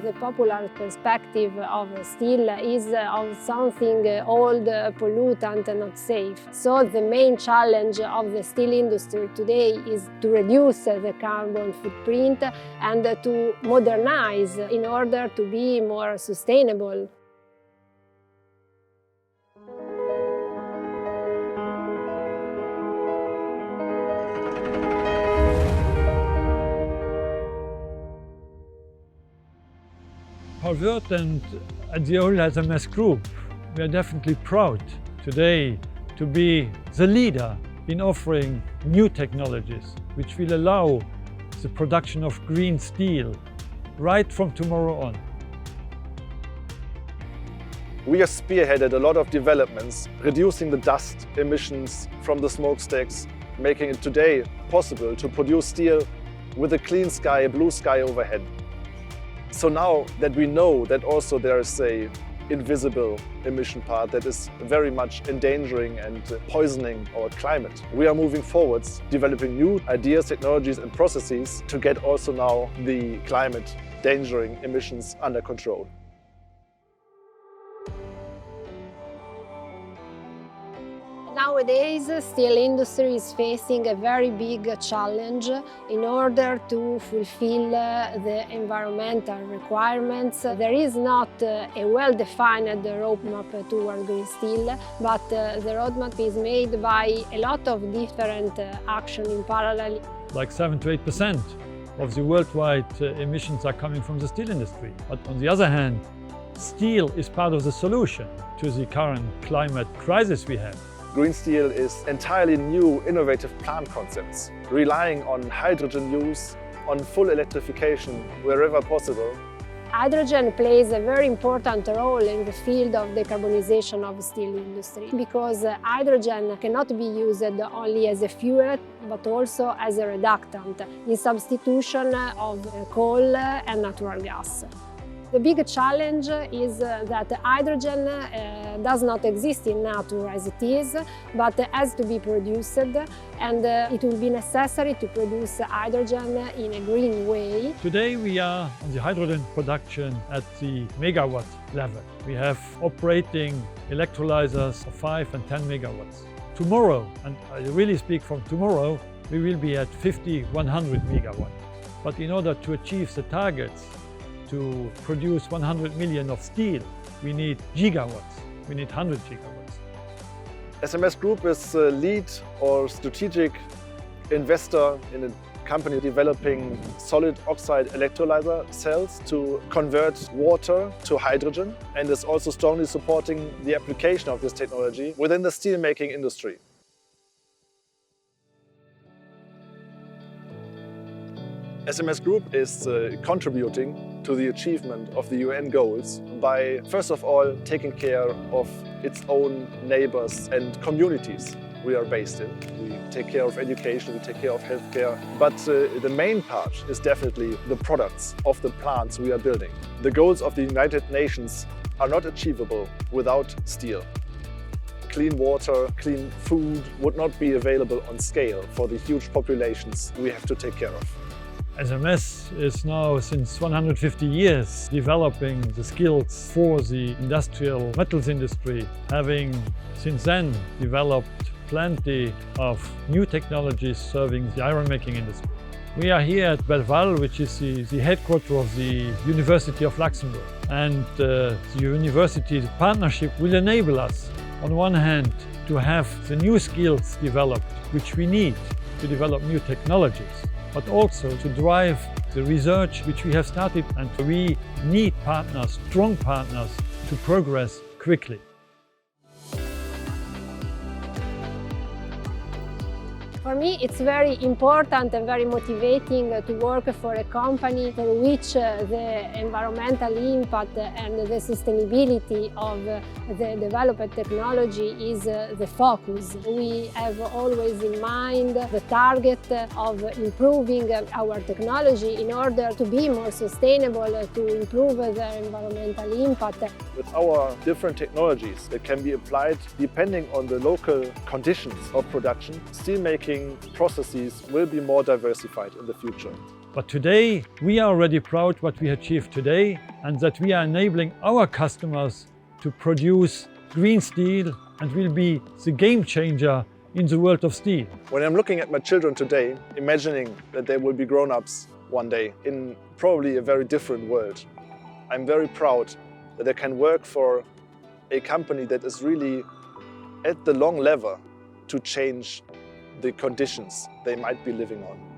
The popular perspective of steel is of something old, pollutant and not safe. So the main challenge of the steel industry today is to reduce the carbon footprint and to modernize in order to be more sustainable. Our work and at the whole SMS Group, we are definitely proud today to be the leader in offering new technologies which will allow the production of green steel right from tomorrow on. We have spearheaded a lot of developments, reducing the dust emissions from the smokestacks, making it today possible to produce steel with a clean sky, a blue sky overhead. So now that we know that also there is an invisible emission part that is very much endangering and poisoning our climate, we are moving forwards, developing new ideas, technologies and processes to get also now the climate endangering emissions under control. Nowadays, the steel industry is facing a very big challenge in order to fulfill the environmental requirements. There is not a well-defined roadmap toward green steel, but the roadmap is made by a lot of different actions in parallel. Like 7 to 8% of the worldwide emissions are coming from the steel industry. But on the other hand, steel is part of the solution to the current climate crisis we have. Green steel is entirely new, innovative plant concepts, relying on hydrogen use, on full electrification wherever possible. Hydrogen plays a very important role in the field of decarbonization of the steel industry because hydrogen cannot be used only as a fuel but also as a reductant in substitution of coal and natural gas. The big challenge is that hydrogen does not exist in nature as it is, but has to be produced, and it will be necessary to produce hydrogen in a green way. Today we are on the hydrogen production at the megawatt level. We have operating electrolyzers of 5 and 10 megawatts. Tomorrow, and I really speak from tomorrow, we will be at 50, 100 megawatts. But in order to achieve the targets, to produce 100 million of steel, we need gigawatts, we need 100 gigawatts. SMS Group is a lead or strategic investor in a company developing solid oxide electrolyzer cells to convert water to hydrogen, and is also strongly supporting the application of this technology within the steelmaking industry. SMS Group is contributing to the achievement of the UN goals by, first of all, taking care of its own neighbors and communities we are based in. We take care of education, we take care of healthcare, but the main part is definitely the products of the plants we are building. The goals of the United Nations are not achievable without steel. Clean water, clean food would not be available on scale for the huge populations we have to take care of. SMS is now, since 150 years, developing the skills for the industrial metals industry, having since then developed plenty of new technologies serving the iron-making industry. We are here at Belval, which is the headquarters of the University of Luxembourg. And the university's partnership will enable us, on one hand, to have the new skills developed, which we need to develop new technologies, but also to drive the research which we have started, and we need partners, strong partners, to progress quickly. For me, it's very important and very motivating to work for a company for which the environmental impact and the sustainability of the developed technology is the focus. We have always in mind the target of improving our technology in order to be more sustainable, to improve the environmental impact. With our different technologies that can be applied depending on the local conditions of production, steelmaking processes will be more diversified in the future. But today, we are already proud what we achieved today and that we are enabling our customers to produce green steel and will be the game changer in the world of steel. When I'm looking at my children today, imagining that they will be grown-ups one day in probably a very different world, I'm very proud that they can work for a company that is really at the long lever to change the conditions they might be living on.